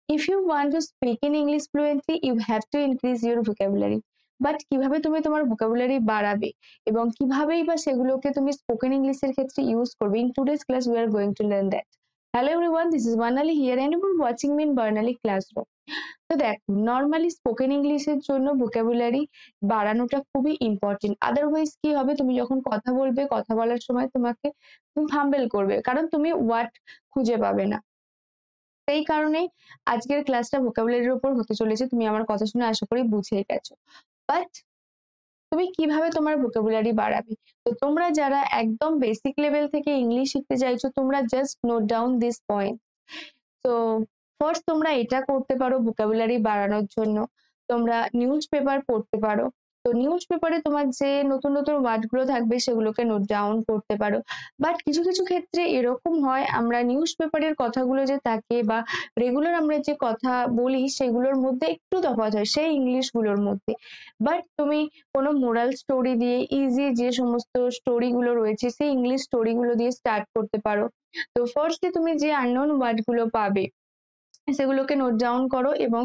If you want to speak in English fluently you have to increase your vocabulary. But কিভাবে তুমি তোমার vocabulary বাড়াবে এবং কিভাবেই বা সেগুলোকে তুমি স্পোকেন ইংলিশের ক্ষেত্রে ইউজ করবে, in today's class we are going to learn that. Hello everyone, this is Barnali here and you are watching me in Barnali classroom. তো দেখ, নর্মালি স্পোকেন ইংলিশের জন্য ভোকাবুলারি বাড়ানোটা খুবই ইম্পর্টেন্ট। আদারওয়াইজ কি হবে, তুমি যখন কথা বলবে, কথা বলার সময় তুমি ফাম্বেল করবে, কারণ তুমি ওয়ার্ড খুঁজে পাবে না। সেই কারণে আজকের ক্লাসটা ভোকাবুলারির উপর হতে চলেছে। তুমি আমার কথা শুনে আশা করি বুঝেই গেছো। বাট তুমি কিভাবে তোমার ভোকাবুলারি বাড়াবে? তো তোমরা যারা একদম বেসিক লেভেল থেকে ইংলিশ শিখতে চাইছো, তোমরা just note down this point. তো ফার্স্ট তোমরা এটা করতে পারো ভোকাবুলারি বাড়ানোর জন্য, তোমরা নিউজ পেপার পড়তে পারো। তো নিউজ পেপারে তোমার যে নতুন নতুন ওয়ার্ড গুলো থাকবে সেগুলোকে নোট ডাউন করতে পারো। বাট কিছু কিছু ক্ষেত্রে এরকম হয়, আমরা নিউজ পেপারের কথাগুলো যে থাকে বা রেগুলার আমরা যে কথা বলি সেগুলোর মধ্যে একটু তফাৎ হয় সেই ইংলিশ গুলোর মধ্যে। বাট তুমি কোনো মোরাল স্টোরি দিয়ে, ইজি যে সমস্ত স্টোরি গুলো রয়েছে সেই ইংলিশ স্টোরি গুলো দিয়ে স্টার্ট করতে পারো। তো ফার্স্টে তুমি যে আননোন ওয়ার্ড গুলো পাবে সেগুলোকে নোট ডাউন করো এবং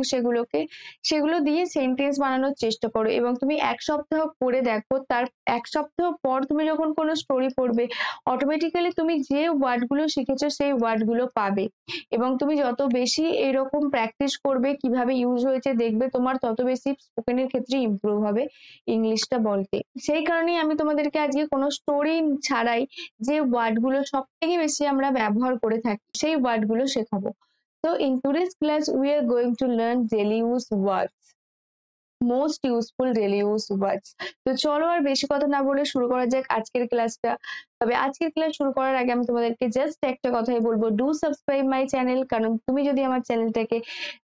সেগুলো দিয়ে সেন্টেন্স বানানোর চেষ্টা করো, এবং তুমি 1 সপ্তাহ করে দেখো, তার 1 সপ্তাহ পর তুমি যখন কোনো স্টোরি পড়বে অটোমেটিক্যালি তুমি যে ওয়ার্ড গুলো শিখেছো সেই ওয়ার্ড গুলো পাবে। এবং তুমি যত বেশি এরকম প্র্যাকটিস করবে, কিভাবে ইউজ হয়েছে দেখবে, তোমার তত বেশি স্পোকেনের ক্ষেত্রে ইমপ্রুভ হবে ইংলিশটা বলতে। সেই কারণেই আমি তোমাদেরকে আজকে কোনো স্টোরি ছাড়াই যে ওয়ার্ড গুলো সব থেকে বেশি আমরা ব্যবহার করে থাকি সেই ওয়ার্ড গুলো শেখাবো। So in today's class, we are going to learn daily use words, most useful daily use words. তো চলো আর বেশি কথা না বলে শুরু করা যাক আজকের ক্লাসটা। তবে আজকের ক্লাস শুরু করার আগে আমি তোমাদেরকে জাস্ট একটা কথাই বলবো, ডু সাবস্ক্রাইব মাই চ্যানেল। কারণ তুমি যদি আমার চ্যানেলটাকে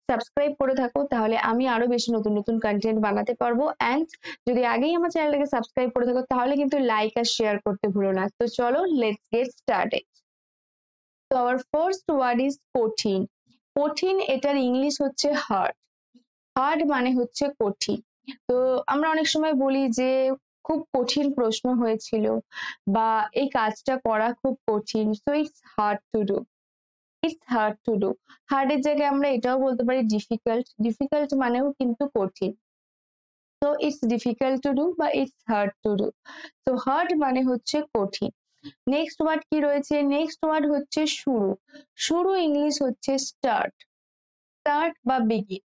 সাবস্ক্রাইব করে থাকো তাহলে আমি আরো বেশি নতুন নতুন কন্টেন্ট বানাতে পারবো। অ্যান্ড যদি আগেই আমার চ্যানেলটাকে সাবস্ক্রাইব করে থাকো তাহলে কিন্তু লাইক আর শেয়ার করতে ভুলো না। তো চলো, লেটস গেট স্টার্টেড। তো আওয়ার ফার্স্ট ওয়ার্ড ইজ কঠিন। কঠিন, এটার ইংলিশ হচ্ছে হার্ড। হার্ড মানে হচ্ছে কঠিন। তো আমরা অনেক সময় বলি যে খুব কঠিন প্রশ্ন হয়েছিল বা এই কাজটা করা খুব কঠিন, so it's hard to do. It's hard to do. হার্ডের জায়গায় আমরা এটাও বলতে পারি ডিফিকাল্ট। ডিফিকাল্ট মানেও কিন্তু কঠিন। তো ইটস ডিফিকাল্ট টু ডু বা ইটস হার্ড টু ডু। তো হার্ড মানে হচ্ছে কঠিন। নেক্সট ওয়ার্ড কি রয়েছে? নেক্সট ওয়ার্ড হচ্ছে শুরু। শুরু ইংলিশ হচ্ছে স্টার্ট। স্টার্ট বা বিগিন।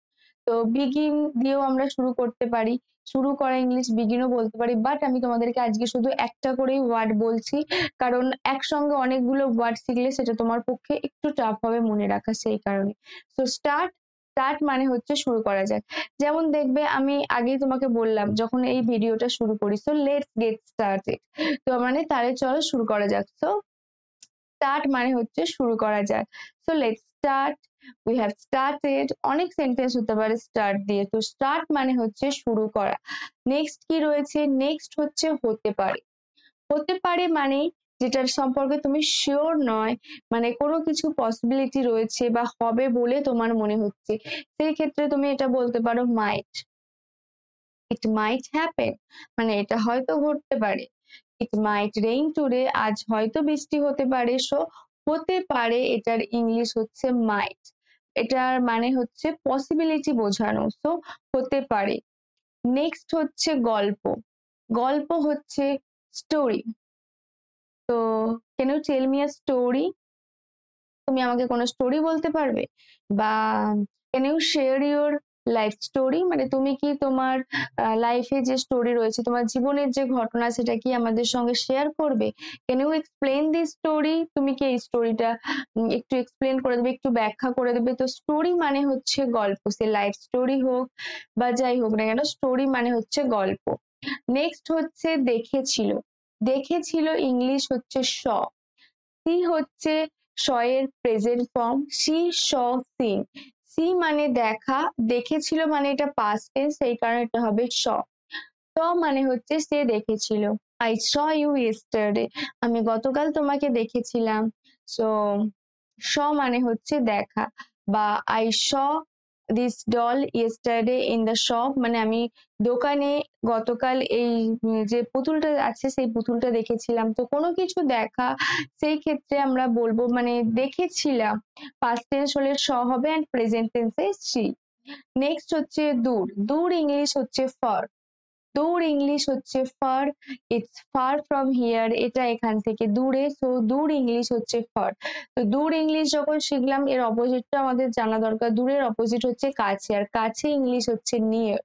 তো বিগিন দিয়েও আমরা শুরু করতে পারি, শুরু করা ইংলিশ বিগিনও বলতে পারি। বাট আমি তোমাদেরকে আজকে শুধু একটা করেই ওয়ার্ড বলছি, কারণ একসঙ্গে অনেকগুলো ওয়ার্ড শিখলে সেটা তোমার পক্ষে একটু টাফ হবে মনে রাখা, সেই কারণে। তো স্টার্ট, স্টার্ট মানে হচ্ছে শুরু করা যাক। যেমন দেখবে আমি আগেই তোমাকে বললাম যখন এই ভিডিওটা শুরু করি, সো লেটস গেট স্টার্টেড। তো মানে তাহলে চলো শুরু করা যাক। সো স্টার্ট মানে হচ্ছে শুরু করা যাক। So let's start, we have started. অনেক সেন্টেন্স হতে পারে স্টার্ট দিয়ে। তো স্টার্ট মানে হচ্ছে শুরু করা। নেক্সট কি রয়েছে? নেক্সট হচ্ছে হতে পারে। হতে পারে মানে যেটার সম্পর্কে তুমি শিওর নয়, মানে কোনো কিছু পসিবিলিটি রয়েছে বা হবে বলে তোমার মনে হচ্ছে, সেই ক্ষেত্রে তুমি এটা বলতে পারো মাইট। ইট মাইট হ্যাপেন, মানে এটা হয়তো ঘটতে পারে। ইট মাইট রেইন টুডে, আজ হয়তো বৃষ্টি হতে পারে। সো হতে পারে এটার ইংলিশ হচ্ছে মাইট। এটার মানে হচ্ছে পসিবিলিটি বোঝানো। সো হতে পারে। নেক্সট হচ্ছে গল্প। গল্প হচ্ছে স্টোরি। তো can you tell me a story? তুমি আমাকে কোনো স্টোরি বলতে পারবে? বা can you share your life story, মানে তুমি কি তোমার লাইফে যে স্টোরি রয়েছে, তোমার জীবনের যে ঘটনা, সেটা কি আমাদের সঙ্গে শেয়ার করবে? Can you explain the story? তুমি কি এই স্টোরিটা একটু এক্সপ্লেন করে দেবে, একটু ব্যাখ্যা করে দেবে? তো স্টোরি মানে হচ্ছে গল্প, সে লাইফ স্টোরি হোক বা যাই হোক না কেন, স্টোরি মানে হচ্ছে গল্প। নেক্সট হচ্ছে দেখেছিল। দেখেছিল ইংলিশ হচ্ছে শ। সি হচ্ছে শ এর প্রেজেন্ট ফর্ম, সি শ সিন। সি মানে দেখা, দেখেছিল মানে এটা পাস্ট টেন্স, সেই কারণে এটা হবে শ। স মানে হচ্ছে সে দেখেছিল। আই স ইউ ইয়েস্টারডে, আমি গতকাল তোমাকে দেখেছিলাম। সো স মানে হচ্ছে দেখা, বা I saw this doll yesterday in the shop, মানে আমি দোকানে গতকাল এই যে পুতুলটা আছে সেই পুতুলটা দেখেছিলাম। তো কোনো কিছু দেখা, সেই ক্ষেত্রে আমরা বলবো মানে দেখেছিলাম, পাস্ট টেন্স হলে স হবে অ্যান্ড প্রেজেন্ট টেন্সে সি। নেক্সট হচ্ছে দূর, দূর ইংলিশ হচ্ছে ফার, দূর ইংলিশ হচ্ছে far, it's far from here, এটা এখান থেকে দূরে, সো দূর ইংলিশ হচ্ছে ফার। তো দূর ইংলিশ যখন শিখলাম এর অপোজিটটা আমাদের জানা দরকার, দূরের অপোজিট হচ্ছে কাছে, আর কাছে ইংলিশ হচ্ছে নিয়ার,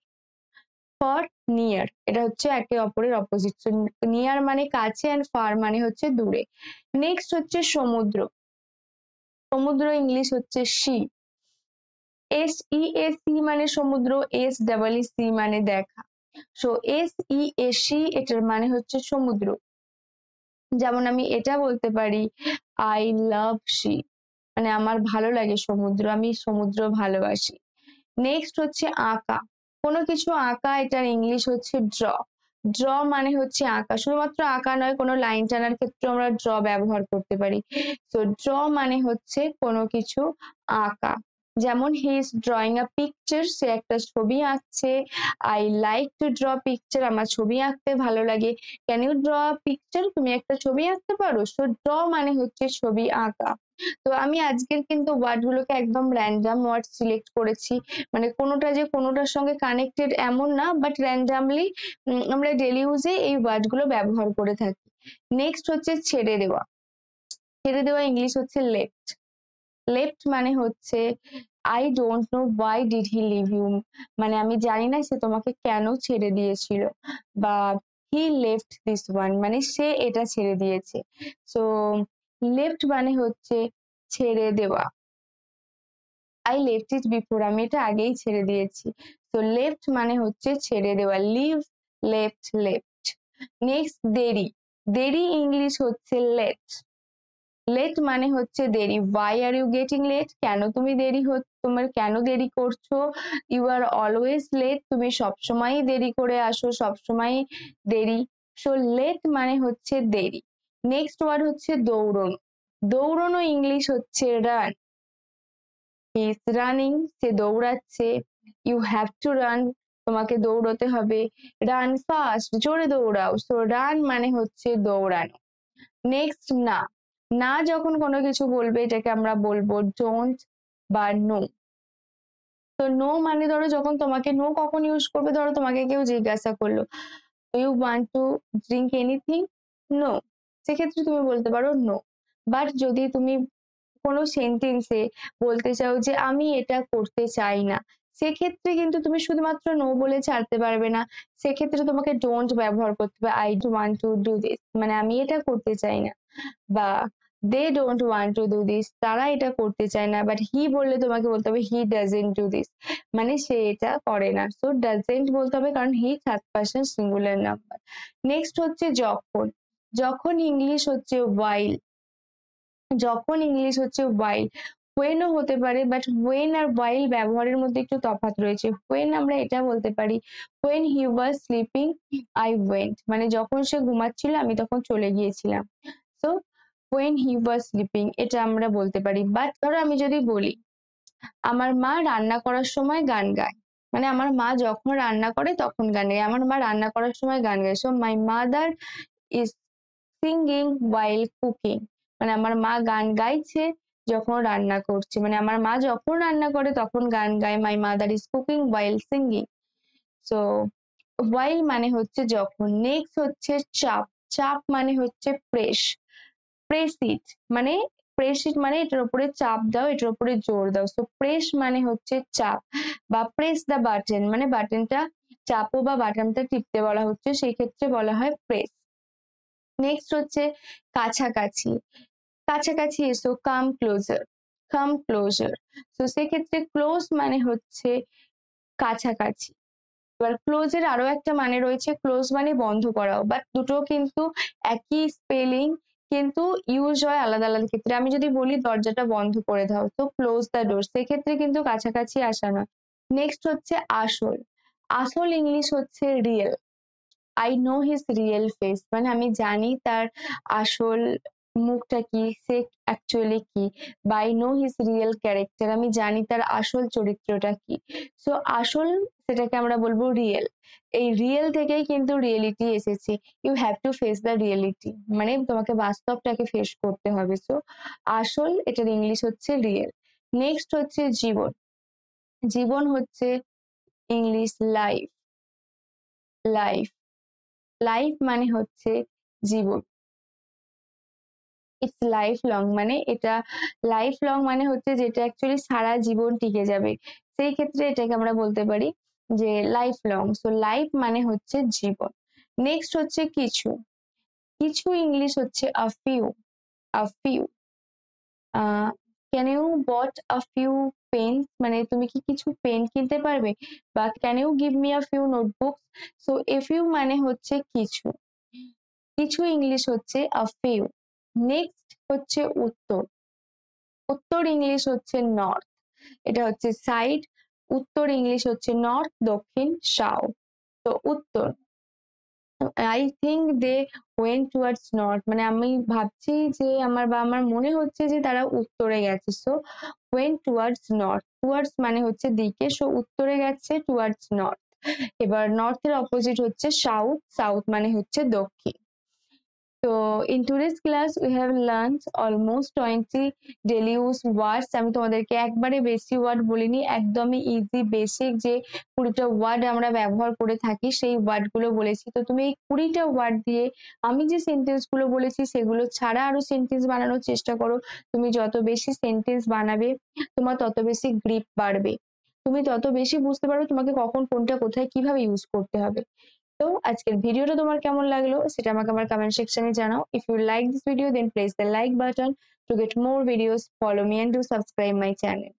ফর নিয়ার, এটা হচ্ছে একে অপরের অপোজিট। নিয়ার মানে কাছে অ্যান্ড ফার মানে হচ্ছে দূরে। নেক্সট হচ্ছে সমুদ্র, সমুদ্র ইংলিশ হচ্ছে sea, S E A sea মানে সমুদ্র, এস ডাবল ই সি মানে দেখা, so S E A sea এটার মানে হচ্ছে সমুদ্র। যেমন আমি এটা বলতে পারি আই লাভ সি, মানে আমার ভালো লাগে সমুদ্র, আমি সমুদ্র ভালোবাসি। নেক্সট হচ্ছে আঁকা, কোনো কিছু আঁকা, এটার ইংলিশ হচ্ছে ড্র, ড্র মানে হচ্ছে আঁকা, শুধুমাত্র আঁকা নয়, কোনো লাইন টানার ক্ষেত্রে আমরা ড্র ব্যবহার করতে পারি। তো ড্র মানে হচ্ছে কোনো কিছু আঁকা। যেমন he is drawing a picture, সে একটা ছবি আঁকছে। I like to draw picture, আমার ছবি আঁকতে ভালো লাগে। Can you draw a picture, তুমি একটা ছবি আঁকতে পারো। সো ড্র মানে হচ্ছে ছবি আঁকা। তো আমি আজকের কিন্তু ওয়ার্ড গুলোকে একদম র্যান্ডম ওয়ার্ড সিলেক্ট করেছি, মানে কোনোটা যে কোনোটার সঙ্গে কানেক্টেড এমন না, বাট র্যান্ডামলি আমরা ডেলি ইউজে এই ওয়ার্ড গুলো ব্যবহার করে থাকি। নেক্সট হচ্ছে ছেড়ে দেওয়া, ছেড়ে দেওয়া ইংলিশ হচ্ছে লেফট, লেফট মানে হচ্ছে I don't know why did he leave you, মানে আমি জানি না সে তোমাকে কেন ছেড়ে দিয়েছিল, বা হি লেফট দিস ওয়ান মানে সে এটা ছেড়ে দিয়েছে। সো লেফট মানে হচ্ছে ছেড়ে দেওয়া, আই লেফট ইট বিফোর, আমি এটা আগেই ছেড়ে দিয়েছি। তো লেফট মানে হচ্ছে ছেড়ে দেওয়া, লিভ, লেফট, লেফট। নেক্সট দেরি, দেরি ইংলিশ হচ্ছে লেট, লেট মানে হচ্ছে দেরি, why are you getting late, কেন তুমি দেরি তোমার কেন দেরি করছো, ইউ আর অলওয়েজ লেট, তুমি সবসময় দেরি করে আসো, সবসময় দেরি। সো লেট মানে হচ্ছে দেরি। নেক্সট ওয়ার্ড হচ্ছে দৌড়নো, দৌড়নো ইংলিশ হচ্ছে রান, হি ইজ রানিং, সে দৌড়াচ্ছে। ইউ হ্যাভ টু রান, তোমাকে দৌড়তে হবে। রান ফাস্ট, জোরে দৌড়াও। সো রান মানে হচ্ছে দৌড়ানো। নেক্সট না, না যখন কোনো কিছু বলবে এটাকে আমরা বলবো ডোন্ট বা নো। তো নো মানে ধরো যখন তোমাকে, নো কখন ইউজ করবে, ধরো তোমাকে কেউ জিজ্ঞাসা করলো you want to drink anything, no, সেক্ষেত্রে তুমি বলতে পারো নো। বাট যদি তুমি কোনো সেন্টেন্সে বলতে চাও যে আমি এটা করতে চাই না, সেক্ষেত্রে কিন্তু তুমি শুধুমাত্র নো বলে ছাড়তে পারবে না, সেক্ষেত্রে তোমাকে ডোন্ট ব্যবহার করতে হবে। I don't want to do this, মানে আমি এটা করতে চাই না, বা they don't want to do this, তারা এটা করতে চায় না। বাট হি বললে তোমাকে বলতে হবে হি ডাজেন্ট ডু দিস, মানে সে এটা করে না। সো ডাজেন্ট বলতে হবে, কারণ he third person singular number. Next হচ্ছে যখন, যখন ইংলিশ হচ্ছে ওয়াইল, যখন ইংলিশ হচ্ছে ওয়াইল, ওয়েনও হতে পারে, বাট ওয়েন আর ওয়াইল ব্যবহারের মধ্যে একটু তফাৎ রয়েছে। ওয়েন আমরা এটা বলতে পারি when he was sleeping I went, মানে যখন সে ঘুমাচ্ছিল আমি তখন চলে গিয়েছিলাম। So when he was sleeping এটা আমরা বলতে পারি। বাট ধরো আমি যদি বলি আমার মা রান্না করার সময় গান গায়, মানে আমার মা যখন রান্না করে তখন গান গায়, আমার মা রান্না করার সময় গান গায়। So my mother is singing while cooking, মানে আমার মা গান গাইছে যখন রান্না করছে, মানে আমার মা যখন রান্না করে তখন গান গায়। My mother is cooking while singing. So ওয়াইল মানে হচ্ছে যখন। নেক্সট হচ্ছে চাপ, চাপ মানে হচ্ছে প্রেস, প্রেস ইট মানে, প্রেস ইট মানে এটার উপরে চাপ দাও, এটার উপরে জোর দাও। সো প্রেস মানে হচ্ছে চাপ, বা প্রেস দা বাটন মানে বাটনটা চাপো বা বাটনটা টিপতে বলা হচ্ছে, সেই ক্ষেত্রে বলা হয় প্রেস। নেক্সট হচ্ছে কাছাকাছি, কাছাকাছি এসো, কাম ক্লোজার, কাম ক্লোজার। তো সেক্ষেত্রে ক্লোজ মানে হচ্ছে কাছাকাছি। এবার ক্লোজ এর আরো একটা মানে রয়েছে, ক্লোজ মানে বন্ধ করাও, বাট দুটো কিন্তু একই স্পেলিং, কিন্তু ইউজ হয় আলাদা আলাদা ক্ষেত্রে। আমি যদি বলি দরজাটা বন্ধ করে দাও, তো ক্লোজ দ্য ডোর, সেক্ষেত্রে কিন্তু কাছাকাছি আসা না। নেক্সট হচ্ছে আসল, আসল ইংলিশ হচ্ছে real, I know his real face, মানে আমি জানি তার আসল মুখটা কি, সে অ্যাকচুয়ালি কি, by know his real character, আমি জানি তার আসল চরিত্রটা কি। সো আসল, সেটাকে আমরা বলবো রিয়েল। এই রিয়েল থেকেই কিন্তু রিয়েলিটি এসেছে। You have to face the reality, মানে তোমাকে বাস্তবটাকে ফেস করতে হবে। সো আসল, এটার ইংলিশ হচ্ছে রিয়েল। নেক্সট হচ্ছে জীবন। জীবন হচ্ছে ইংলিশ লাইফ। লাইফ, লাইফ মানে হচ্ছে জীবন। ইটস লাইফ লং, মানে এটা লাইফ লং মানে হচ্ছে যেটা অ্যাকচুয়ালি সারা জীবন টিকে যাবে, সেই ক্ষেত্রে এটাকে আমরা বলতে পারি যে লাইফ লং। সো লাইফ মানে হচ্ছে জীবন। নেক্সট হচ্ছে কিছু। কিছু ইংলিশ হচ্ছে a few. A few, can you bought a few pen, মানে তুমি কি কিছু পেন কিনতে পারবে, বা can you give me a few notebooks. So a few মানে হচ্ছে কিছু। কিছু ইংলিশ হচ্ছে আ ফিউ। নেক্সট হচ্ছে উত্তর। উত্তর ইংলিশ হচ্ছে নর্থ, এটা হচ্ছে সাইড। উত্তর ইংলিশ হচ্ছে নর্থ, দক্ষিণ সাউথ। তো উত্তর, I think they went towards north, মানে আমি ভাবছি যে আমার মনে হচ্ছে যে তারা উত্তরে গেছে। So went towards north, towards মানে হচ্ছে দিকে, সো উত্তরে গেছে টুয়ার্ডস নর্থ। এবার নর্থের অপোজিট হচ্ছে সাউথ, সাউথ মানে হচ্ছে দক্ষিণ। তো in today's class we have learned almost 20 daily use words। আমি তোমাদেরকে একবারে বেশি ওয়ার্ড বলিনি, একদমই ইজি বেসিক যে 20টা ওয়ার্ড আমরা ব্যবহার করে থাকি সেই ওয়ার্ড গুলো বলেছি। তো তুমি এই 20টা ওয়ার্ড দিয়ে আমি যে সেন্টেন্স গুলো বলেছি সেগুলো ছাড়া আরো সেন্টেন্স বানানোর চেষ্টা করো। তুমি যত বেশি সেন্টেন্স বানাবে তোমার তত বেশি গ্রিপ বাড়বে, তুমি তত বেশি বুঝতে পারবে তোমাকে কখন কোনটা কোথায় কিভাবে ইউজ করতে হবে। তো আজকের ভিডিওটা তোমার কেমন লাগলো সেটা আমাকে আমার কমেন্ট সেকশনে জানাও। If you like this video then press the like button to get more videos, follow me and do subscribe my channel.